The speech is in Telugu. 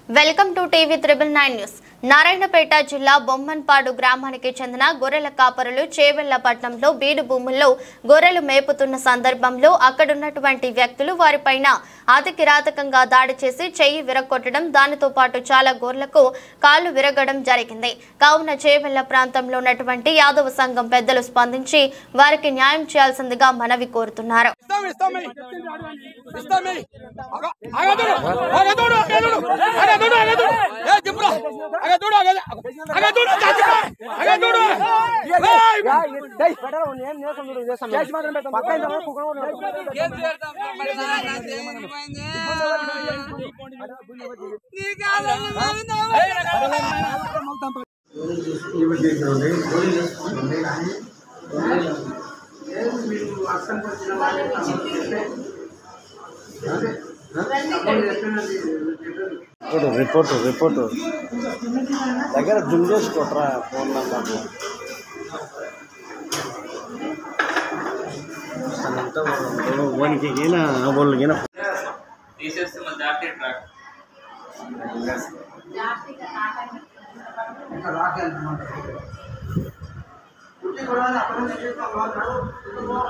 Welcome to TV 999 news. Narayanpet జిల్లా బొమ్మన్పాడు గ్రామానికి చెందిన గొర్రెల కాపరులు చేవెళ్లపట్నంలో బీడు భూముల్లో గొర్రెలు మేపుతున్న సందర్భంలో అక్కడున్నటువంటి వ్యక్తులు వారిపైన అతి కిరాతకంగా దాడి చేసి చెయ్యి విరగొట్టడం, దానితో పాటు చాలా గొర్రెలకు కాళ్లు విరగడం జరిగింది. కావున చేవెళ్ల ప్రాంతంలో ఉన్నటువంటి యాదవ సంఘం పెద్దలు స్పందించి వారికి న్యాయం చేయాల్సిందిగా మనవి కోరుతున్నారు. రిపోర్ట్ దగ్గర జూమ్ చేసుకోట్రా ఫోన్ నెంబర్ వానికి వాళ్ళకి తీసేస్తే మన జాతీయ ట్రాక్ కూడా